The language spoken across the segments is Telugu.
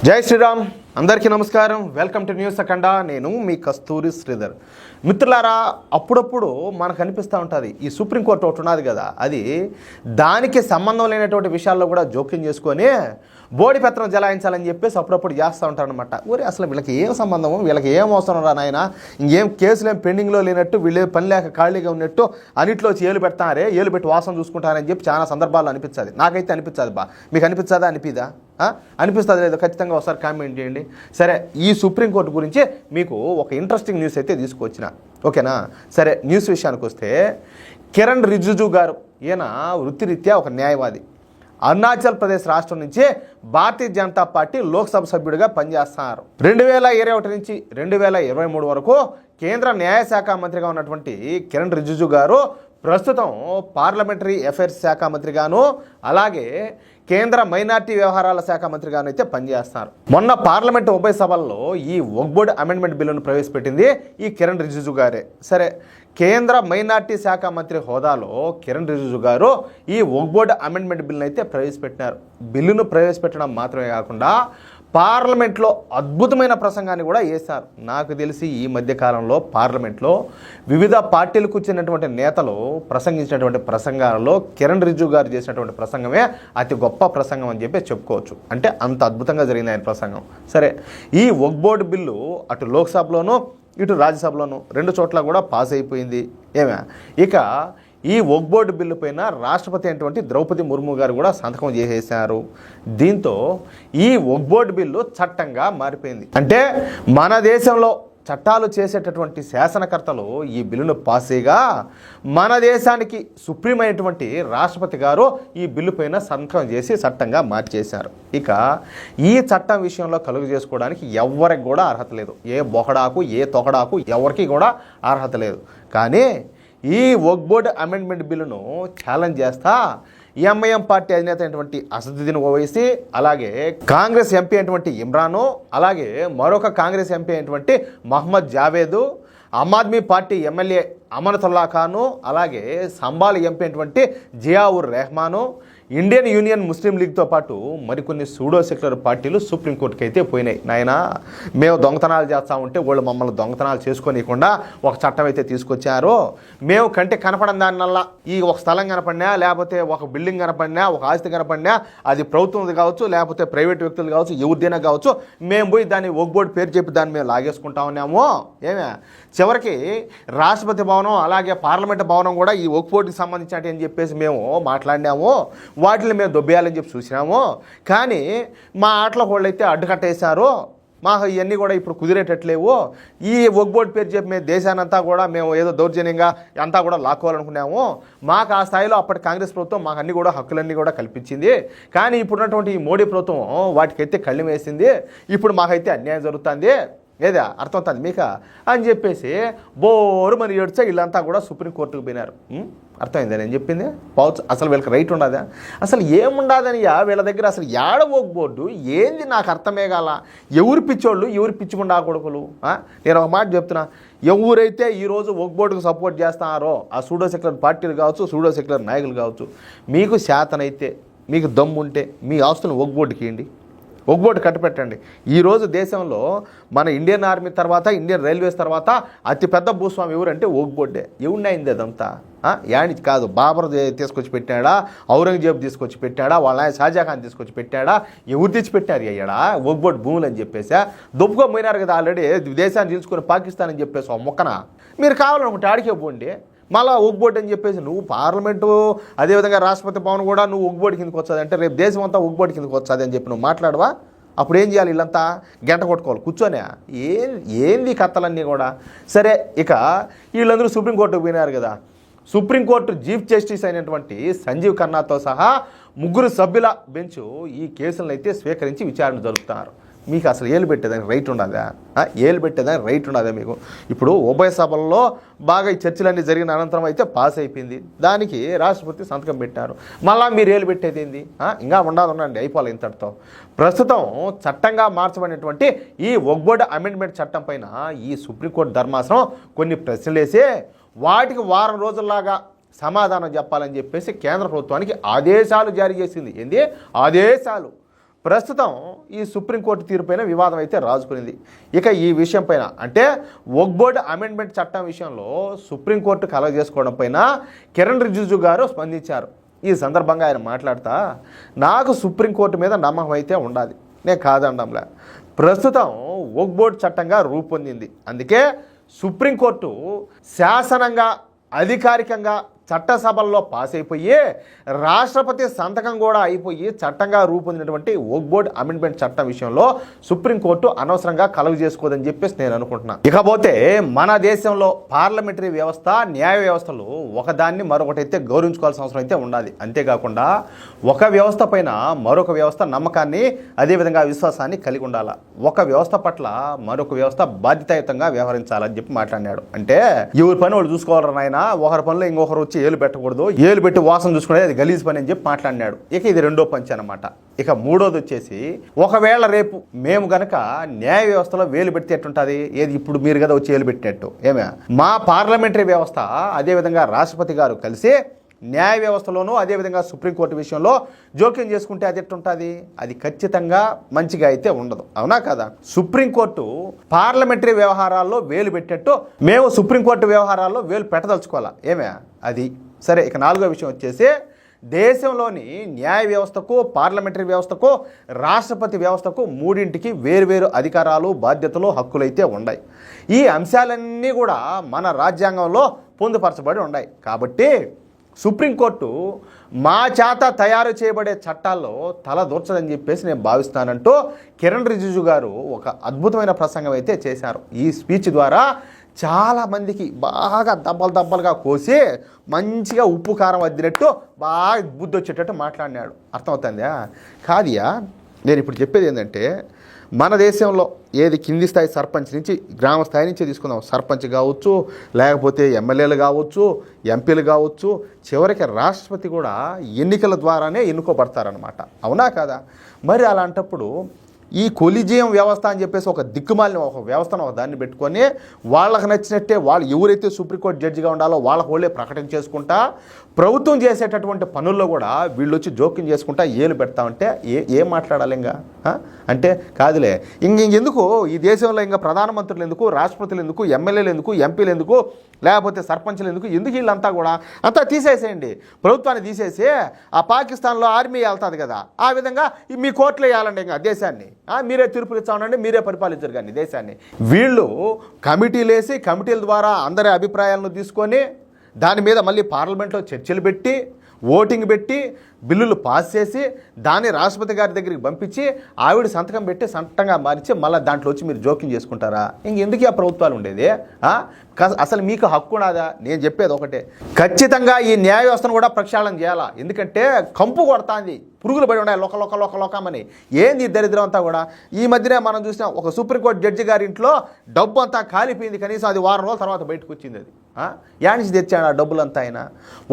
జై శ్రీరామ్. అందరికీ నమస్కారం. వెల్కమ్ టు న్యూస్ అఖండ. నేను మీ కస్తూరి శ్రీధర్. మిత్రులారా, అప్పుడప్పుడు మనకు అనిపిస్తూ ఉంటుంది ఈ సుప్రీంకోర్టు ఒకటి ఉన్నది కదా, అది దానికి సంబంధం లేనటువంటి విషయాల్లో కూడా జోక్యం చేసుకొని బోడి పత్రం జలాయించాలని చెప్పేసి అప్పుడప్పుడు చేస్తూ ఉంటారనమాట. ఊరే అసలు వీళ్ళకి ఏం సంబంధము, వీళ్ళకి ఏం అవసరం రా నాయన, ఇంకేం కేసులు ఏం పెండింగ్లో లేనట్టు, వీళ్ళు పని లేక ఖాళీగా ఉన్నట్టు అన్నిట్లో ఏలు పెడతారే, ఏలు పెట్టి వాసన చూసుకుంటారని చెప్పి చాలా సందర్భాల్లో అనిపించదు. నాకైతే అనిపించదు బా. మీకు అనిపించదా? అనిపిదా? అనిపిస్తుంది లేదో ఖచ్చితంగా ఒకసారి కామెంట్ చేయండి. సరే, ఈ సుప్రీంకోర్టు గురించి మీకు ఒక ఇంట్రెస్టింగ్ న్యూస్ అయితే తీసుకొచ్చిన, ఓకేనా? సరే, న్యూస్ విషయానికి వస్తే కిరణ్ రిజిజు గారు, ఈయన వృత్తిరీత్యా ఒక న్యాయవాది. అరుణాచల్ ప్రదేశ్ రాష్ట్రం నుంచి భారతీయ జనతా పార్టీ లోక్సభ సభ్యుడిగా పనిచేస్తున్నారు. 2021 నుంచి 2023 వరకు కేంద్ర న్యాయశాఖ మంత్రిగా ఉన్నటువంటి కిరణ్ రిజిజు గారు ప్రస్తుతం పార్లమెంటరీ అఫైర్స్ శాఖ మంత్రిగాను, అలాగే కేంద్ర మైనార్టీ వ్యవహారాల శాఖ మంత్రిగాను అయితే పనిచేస్తున్నారు. మొన్న పార్లమెంటు ఉభయ సభల్లో ఈ వక్ఫ్ బోర్డ్ అమెండ్మెంట్ బిల్లును ప్రవేశపెట్టింది ఈ కిరణ్ రిజిజు గారే. సరే, కేంద్ర మైనార్టీ శాఖ మంత్రి హోదాలో కిరణ్ రిజిజు గారు ఈ వక్ఫ్ బోర్డ్ అమెండ్మెంట్ బిల్లును అయితే ప్రవేశపెట్టినారు. బిల్లును ప్రవేశపెట్టడం మాత్రమే కాకుండా పార్లమెంట్లో అద్భుతమైన ప్రసంగాన్ని కూడా చేశారు. నాకు తెలిసి ఈ మధ్యకాలంలో పార్లమెంట్లో వివిధ పార్టీలకు చెందినటువంటి నేతలు ప్రసంగించినటువంటి ప్రసంగాలలో కిరణ్ రిజిజు గారు చేసినటువంటి ప్రసంగమే అతి గొప్ప ప్రసంగం అని చెప్పి చెప్పుకోవచ్చు. అంటే అంత అద్భుతంగా జరిగింది ఆయన ప్రసంగం. సరే, ఈ వక్ఫ్ బోర్డు బిల్లు అటు లోక్సభలోనూ ఇటు రాజ్యసభలోనూ రెండు చోట్ల కూడా పాస్ అయిపోయింది. ఇక ఈ వక్ఫ్ బోర్డు బిల్లు పైన రాష్ట్రపతి అయినటువంటి ద్రౌపది ముర్ము గారు కూడా సంతకం చేసేశారు. దీంతో ఈ వక్ఫ్ బోర్డు బిల్లు చట్టంగా మారిపోయింది. అంటే మన దేశంలో చట్టాలు చేసేటటువంటి శాసనకర్తలు ఈ బిల్లును పాస్ చేయగా మన దేశానికి సుప్రీం అయినటువంటి రాష్ట్రపతి గారు ఈ బిల్లు పైన సంతకం చేసి చట్టంగా మార్చేశారు. ఇక ఈ చట్టం విషయంలో కలుగు చేసుకోవడానికి ఎవరికి కూడా అర్హత లేదు. ఏ బొహడాకు ఏ తొకడాకు ఎవరికి కూడా అర్హత లేదు. కానీ ఈ వక్ఫ్ బోర్డ్ అమెండ్మెంట్ బిల్లును ఛాలెంజ్ చేస్తా ఎంఐఎం పార్టీ అధినేత అయినటువంటి అసదుద్దీన్ ఓవైసీ, అలాగే కాంగ్రెస్ ఎంపీ అయినటువంటి ఇమ్రాను, అలాగే మరొక కాంగ్రెస్ ఎంపీ అయినటువంటి మహమ్మద్ జావేదు, ఆమ్ ఆద్మీ పార్టీ ఎమ్మెల్యే అమనతుల్లా ఖాను, అలాగే సంబాల్ ఎంపీ అయినటువంటి జియావుర్ రెహమాను, ఇండియన్ యూనియన్ ముస్లిం లీగ్తో పాటు మరికొన్ని సూడో సెక్యులర్ పార్టీలు సుప్రీంకోర్టుకి అయితే పోయినాయి. నాయన, మేము దొంగతనాలు చేస్తూ ఉంటే వాళ్ళు మమ్మల్ని దొంగతనాలు చేసుకోనీయకుండా ఒక చట్టం అయితే తీసుకొచ్చారు. మేము కంటే కనపడని దానివల్ల ఈ ఒక స్థలం కనపడినా, లేకపోతే ఒక బిల్డింగ్ కనపడినా, ఒక ఆస్తి కనపడినా, అది ప్రభుత్వం కావచ్చు, లేకపోతే ప్రైవేట్ వ్యక్తులు కావచ్చు, ఎవరిదైనా కావచ్చు, మేము పోయి దాన్ని వక్ఫ్ బోర్డు పేరు చెప్పి దాన్ని మేము లాగేసుకుంటా ఉన్నాము. చివరికి రాష్ట్రపతి భవనం, అలాగే పార్లమెంట్ భవనం కూడా ఈ వక్ఫ్ బోర్డుకి సంబంధించినట్టు అని చెప్పేసి మేము మాట్లాడినాము. వాటిని మేము దొబ్బేయాలని చెప్పి చూసినాము. కానీ మా ఆటల వాళ్ళు అయితే అడ్డుకట్టేశారు. మాకు ఇవన్నీ కూడా ఇప్పుడు కుదిరేటట్లేవు. ఈ వక్ఫ్ బోర్డు పేరు చెప్పి మేము దేశానంతా కూడా మేము ఏదో దౌర్జన్యంగా అంతా కూడా లాక్కోవాలనుకున్నాము. మాకు ఆ స్థాయిలో అప్పటి కాంగ్రెస్ ప్రభుత్వం మాకు అన్ని కూడా హక్కులన్నీ కూడా కల్పించింది. కానీ ఇప్పుడున్నటువంటి ఈ మోడీ ప్రభుత్వం వాటికైతే కళ్ళు వేసింది. ఇప్పుడు మాకైతే అన్యాయం జరుగుతుంది. ఏదా అర్థమవుతుంది మీక అని చెప్పేసి బోరు మరి ఏడ్చా వీళ్ళంతా కూడా సుప్రీంకోర్టుకు పోయినారు. అర్థమైందా నేను చెప్పింది? పోవచ్చు. అసలు వీళ్ళకి రైట్ ఉండదా? అసలు ఏముండదని వీళ్ళ దగ్గర అసలు ఏడ వక్ఫ్ బోర్డు ఏంది నాకు అర్థమే కాల. ఎవరు పిచ్చోళ్ళు, ఎవరు పిచ్చికుండా కొడుకులు? నేను ఒక మాట చెప్తున్నా, ఎవరైతే ఈరోజు వక్ఫ్ బోర్డుకు సపోర్ట్ చేస్తున్నారో ఆ సూడో సెక్యులర్ పార్టీలు కావచ్చు, సూడో సెక్యులర్ నాయకులు కావచ్చు, మీకు శాతనైతే, మీకు దమ్ముంటే మీ ఆస్తులను వక్ఫ్ బోర్డుకి ఇవ్వండి, వక్ఫ్ బోర్డు కట్టపెట్టండి. ఈరోజు దేశంలో మన ఇండియన్ ఆర్మీ తర్వాత, ఇండియన్ రైల్వేస్ తర్వాత అతిపెద్ద భూస్వామి ఎవరంటే వక్ఫ్ బోర్డే. ఎవరినైంది అదంతా? యానికి కాదు. బాబర్ తీసుకొచ్చి పెట్టాడా, ఔరంగజేబు తీసుకొచ్చి పెట్టాడా, వాళ్ళ ఆయన షాజహాన్ తీసుకొచ్చి పెట్టాడా, ఎవరు తెచ్చి పెట్టారు అయ్యాడా వక్ఫ్ బోర్డు భూములు అని చెప్పేసా? దొబ్బుగా పోయినారు కదా ఆల్రెడీ దేశాన్ని తీసుకుని పాకిస్తాన్ అని చెప్పేసి ఒక మొక్కన. మీరు కావాలనుకుంటే ఆడికే పోండి. మళ్ళీ వక్ఫ్ బోర్డు అని చెప్పేసి నువ్వు పార్లమెంటు, అదేవిధంగా రాష్ట్రపతి భవన్ కూడా నువ్వు వక్ఫ్ బోర్డు కిందకి వచ్చాది అంటే రేపు దేశం అంతా వక్ఫ్ బోర్డు కిందకి వచ్చాది అని చెప్పి నువ్వు మాట్లాడవా? అప్పుడు ఏం చేయాలి? వీళ్ళంతా గంట కొట్టుకోవాలి కూర్చొని. ఏంది కథలన్నీ కూడా. సరే, ఇక వీళ్ళందరూ సుప్రీంకోర్టుకు పోయినారు కదా. సుప్రీంకోర్టు చీఫ్ జస్టిస్ అయినటువంటి సంజీవ్ ఖన్నాతో సహా 3 సభ్యుల బెంచ్ ఈ కేసులను అయితే స్వీకరించి విచారణ జరుపుతున్నారు. మీకు అసలు ఏలు పెట్టేదానికి రైట్ ఉండదా? ఏలు పెట్టేదానికి రైట్ ఉండదా మీకు? ఇప్పుడు ఉభయ సభల్లో బాగా ఈ చర్చలన్నీ జరిగిన అనంతరం అయితే పాస్ అయిపోయింది. దానికి రాష్ట్రపతి సంతకం పెట్టారు. మళ్ళీ మీరు ఏలు పెట్టేది ఏంది? ఇంకా ఉండాలండి, అయిపోవాలి ఇంతటితో. ప్రస్తుతం చట్టంగా మార్చబడినటువంటి ఈ వక్ఫ్ బోర్డు అమెండ్మెంట్ చట్టం పైన ఈ సుప్రీంకోర్టు ధర్మాసనం కొన్ని ప్రశ్నలు వేసి వాటికి వారం రోజుల్లాగా సమాధానం చెప్పాలని చెప్పేసి కేంద్ర ప్రభుత్వానికి ఆదేశాలు జారీ చేసింది. ఏంది ఆదేశాలు? ప్రస్తుతం ఈ సుప్రీంకోర్టు తీర్పుపైన వివాదం అయితే రాజుకునింది. ఇక ఈ విషయం పైన అంటే వక్ఫ్ బోర్డు అమెండ్మెంట్ చట్టం విషయంలో సుప్రీంకోర్టు కలగజేసుకోవడం పైన కిరణ్ రిజిజు గారు స్పందించారు. ఈ సందర్భంగా ఆయన మాట్లాడుతా, నాకు సుప్రీంకోర్టు మీద నమ్మకం అయితే ఉండాలి, నేను కాదనడంలే. ప్రస్తుతం వక్ఫ్ బోర్డు చట్టంగా రూపొందింది, అందుకే సుప్రీంకోర్టు శాసనంగా అధికారికంగా చట్టసభల్లో పాస్ అయిపోయి రాష్ట్రపతి సంతకం కూడా అయిపోయి చట్టంగా రూపొందినటువంటి వక్ఫ్ బోర్డు అమెండ్మెంట్ చట్టం విషయంలో సుప్రీంకోర్టు అనవసరంగా కలుగు చేసుకోదని చెప్పేసి నేను అనుకుంటున్నాను. ఇకపోతే మన దేశంలో పార్లమెంటరీ వ్యవస్థ, న్యాయ వ్యవస్థలు ఒకదాన్ని మరొకటైతే గౌరవించుకోవాల్సిన అవసరం అయితే ఉండాలి. అంతేకాకుండా ఒక వ్యవస్థ పైన మరొక వ్యవస్థ నమ్మకాన్ని అదేవిధంగా విశ్వాసాన్ని కలిగి ఉండాలి. ఒక వ్యవస్థ పట్ల మరొక వ్యవస్థ బాధ్యతాయుతంగా వ్యవహరించాలని చెప్పి మాట్లాడినాడు. అంటే ఎవరి పని వాళ్ళు చూసుకోవాలని ఆయన, ఒకరి పనిలో ఇంకొకరు వచ్చి ఏలు పెట్టకూడదు, ఏలు పెట్టి వాసన చూసుకునేది అది గలీజ్ పని అని చెప్పి మాట్లాడినాడు. ఇక ఇది రెండో పంచి అనమాట. ఇక మూడోది వచ్చేసి, ఒకవేళ రేపు మేము గనక న్యాయ వ్యవస్థలో వేలు పెడితే ఎట్టుంటుంది, ఏది ఇప్పుడు మీరు కదా వచ్చి ఏలు పెట్టినట్టు ఏమే, మా పార్లమెంటరీ వ్యవస్థ అదేవిధంగా రాష్ట్రపతి గారు కలిసి న్యాయ వ్యవస్థలోనూ అదేవిధంగా సుప్రీంకోర్టు విషయంలో జోక్యం చేసుకుంటే అది ఎట్టుంటుంది, అది ఖచ్చితంగా మంచిగా అయితే ఉండదు. అవునా కదా? సుప్రీంకోర్టు పార్లమెంటరీ వ్యవహారాల్లో వేలు పెట్టినట్టు మేము సుప్రీంకోర్టు వ్యవహారాల్లో వేలు పెట్టదలుచుకోవాలా ఏమే అది సరే. ఇక నాలుగో విషయం వచ్చేసి, దేశంలోని న్యాయ వ్యవస్థకు, పార్లమెంటరీ వ్యవస్థకు, రాష్ట్రపతి వ్యవస్థకు మూడింటికి వేరువేరు అధికారాలు, బాధ్యతలు, హక్కులైతే ఉన్నాయి. ఈ అంశాలన్నీ కూడా మన రాజ్యాంగంలో పొందుపరచబడి ఉన్నాయి. కాబట్టి సుప్రీంకోర్టు మా చేత తయారు చేయబడే చట్టాల్లో తల దూర్చదని చెప్పేసి నేను భావిస్తానంటూ కిరణ్ రిజిజు గారు ఒక అద్భుతమైన ప్రసంగం అయితే చేశారు. ఈ స్పీచ్ ద్వారా చాలామందికి బాగా దబ్బలుగా కోసి మంచిగా ఉప్పు కారం వద్దినట్టు బాగా బుద్ధి వచ్చేటట్టు మాట్లాడినాడు. అర్థమవుతుందా? కాదియా, నేను ఇప్పుడు చెప్పేది ఏంటంటే, మన దేశంలో ఏది కింది స్థాయి సర్పంచ్ నుంచి గ్రామ స్థాయి నుంచి తీసుకుందాం, సర్పంచ్ కావచ్చు, లేకపోతే ఎమ్మెల్యేలు కావచ్చు, ఎంపీలు కావచ్చు, చివరికి రాష్ట్రపతి కూడా ఎన్నికల ద్వారానే ఎన్నుకోబడతారనమాట. అవునా కదా? మరి అలాంటప్పుడు ఈ కొలిజియం వ్యవస్థ అని చెప్పేసి ఒక దిక్కుమాలిన ఒక వ్యవస్థను ఒక దాన్ని పెట్టుకొని వాళ్ళకి నచ్చినట్టే వాళ్ళు ఎవరైతే సుప్రీంకోర్టు జడ్జిగా ఉండాలో వాళ్ళకి వాళ్ళే ప్రకటన చేసుకుంటా ప్రభుత్వం చేసేటటువంటి పనుల్లో కూడా వీళ్ళు వచ్చి జోక్యం చేసుకుంటా ఏలు పెడతా ఉంటే ఏం మాట్లాడాలి ఇంకా? అంటే కాదులే, ఇంకెందుకు ఈ దేశంలో ఇంకా ప్రధానమంత్రులు ఎందుకు, రాష్ట్రపతులు ఎందుకు, ఎమ్మెల్యేలు ఎందుకు, ఎంపీలు ఎందుకు, లేకపోతే సర్పంచ్లు ఎందుకు వీళ్ళంతా కూడా అంతా తీసేసేయండి. ప్రభుత్వాన్ని తీసేసి ఆ పాకిస్తాన్లో ఆర్మీ వెళ్తుంది కదా, ఆ విధంగా మీ కోర్టులో వేయాలండి ఇంకా దేశాన్ని. మీరే తీర్పులు ఇచ్చా ఉండండి, మీరే పరిపాలించరు కానీ దేశాన్ని. వీళ్ళు కమిటీలు వేసి కమిటీల ద్వారా అందరి అభిప్రాయాలను తీసుకొని దాని మీద మళ్ళీ పార్లమెంట్లో చర్చలు పెట్టి ఓటింగ్ పెట్టి బిల్లులు పాస్ చేసి దాన్ని రాష్ట్రపతి గారి దగ్గరికి పంపించి ఆవిడ సంతకం పెట్టి చట్టంగా మార్చి మళ్ళీ దాంట్లో వచ్చి మీరు జోక్యం చేసుకుంటారా? ఇంకెందుకు ఆ ప్రభుత్వాలు ఉండేది? అసలు మీకు హక్కు ఉన్నదా? నేను చెప్పేది ఒకటే, ఖచ్చితంగా ఈ న్యాయ వ్యవస్థను కూడా ప్రక్షాళన చేయాలా. ఎందుకంటే కంపు కొడతాంది, పురుగులు పడి ఉన్నాయి లోకమని. ఏంది దరిద్రం అంతా కూడా? ఈ మధ్యనే మనం చూసినాం, ఒక సుప్రీంకోర్టు జడ్జి గారి ఇంట్లో డబ్బు అంతా కాలిపోయింది, కనీసం అది వారం రోజుల తర్వాత బయటకు వచ్చింది. అది యానిసి తెచ్చాడు ఆ డబ్బులంతా. ఆయన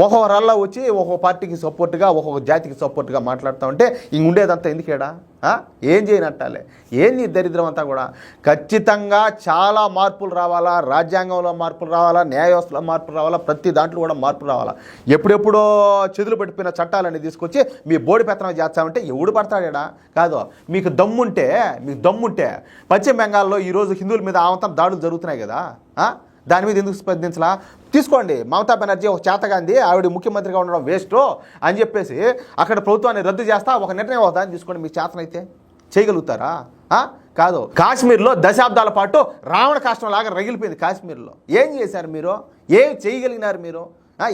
ఒక్కొక్కరల్లా వచ్చి ఒక్కొక్క పార్టీకి సపోర్ట్గా ఒక్కొక్క జాతికి సపోర్ట్గా మాట్లాడుతూ ఉంటే ఇంక ఉండేదంతా ఎందుకేడా? ఏం చేయనట్టాలే? ఏంది దరిద్రం అంతా కూడా? ఖచ్చితంగా చాలా మార్పులు రావాలా, రాజ్యాంగంలో మార్పులు రావాలా, న్యాయ వ్యవస్థలో మార్పులు రావాలా, ప్రతి దాంట్లో కూడా మార్పులు రావాలా. ఎప్పుడెప్పుడో చెదులు పెట్టిపోయిన చట్టాలన్నీ తీసుకొచ్చి మీ బోడి పెత్తనం చేస్తామంటే ఎవడు పడతాడా? కాదు, మీకు దమ్ముంటే పశ్చిమ బెంగాల్లో ఈరోజు హిందువుల మీద ఆవంతం దాడులు జరుగుతున్నాయి కదా, దాని మీద ఎందుకు స్పందించలా? తీసుకోండి, మమతా బెనర్జీ ఒక చేతగాంది, ఆవిడ ముఖ్యమంత్రిగా ఉండడం వేస్ట్ అని చెప్పేసి అక్కడ ప్రభుత్వాన్ని రద్దు చేస్తా ఒక నిర్ణయం అవుతాదని తీసుకోండి. మీకు చేతనైతే చేయగలుగుతారా? కాదు. కాశ్మీర్లో దశాబ్దాల పాటు రావణ కాష్టం లాగా రగిలిపోయింది. కాశ్మీర్లో ఏం చేశారు మీరు? ఏం చేయగలిగినారు మీరు?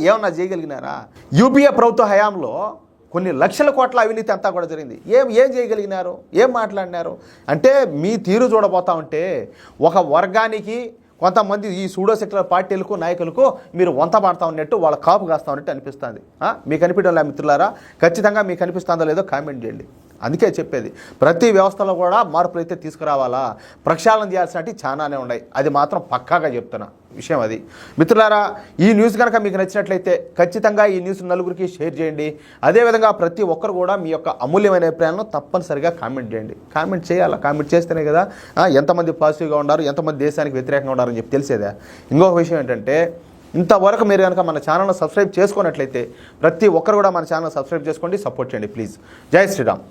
ఏమన్నా చేయగలిగినారా? యూపీఏ ప్రభుత్వ హయాంలో కొన్ని లక్షల కోట్ల అవినీతి అంతా కూడా జరిగింది. ఏం చేయగలిగినారు? ఏం మాట్లాడినారు? అంటే మీ తీరు చూడబోతా ఉంటే ఒక వర్గానికి కొంతమంది ఈ సూడో సెక్యులర్ పార్టీలకు నాయకులకు మీరు వంత పాడుతూ ఉన్నట్టు, వాళ్ళ కాపు కాస్తూ ఉన్నట్టు అనిపిస్తుంది. మీకు అనిపించడం లే మిత్రులారా? ఖచ్చితంగా మీకు అనిపిస్తుందో లేదో కామెంట్ చేయండి. అందుకే చెప్పేది, ప్రతి వ్యవస్థలో కూడా మార్పులు అయితే తీసుకురావాలా, ప్రక్షాళన చేయాల్సినవి చాలానే ఉన్నాయి. అది మాత్రం పక్కాగా చెప్తున్నా విషయం అది. మిత్రులారా, ఈ న్యూస్ కనుక మీకు నచ్చినట్లయితే ఖచ్చితంగా ఈ న్యూస్ నలుగురికి షేర్ చేయండి. అదేవిధంగా ప్రతి ఒక్కరు కూడా మీ యొక్క అమూల్యమైన అభిప్రాయాలను తప్పనిసరిగా కామెంట్ చేయండి. కామెంట్ చేయాలా? కామెంట్ చేస్తేనే కదా ఎంతమంది పాజిటివ్గా ఉన్నారు, ఎంతమంది దేశానికి వ్యతిరేకంగా ఉన్నారని చెప్పి తెలిసేదా. ఇంకొక విషయం ఏంటంటే, ఇంతవరకు మీరు కనుక మన ఛానల్ను సబ్స్క్రైబ్ చేసుకున్నట్లయితే ప్రతి ఒక్కరు కూడా మన ఛానల్ సబ్స్క్రైబ్ చేసుకోండి, సపోర్ట్ చేయండి ప్లీజ్. జై శ్రీరామ్.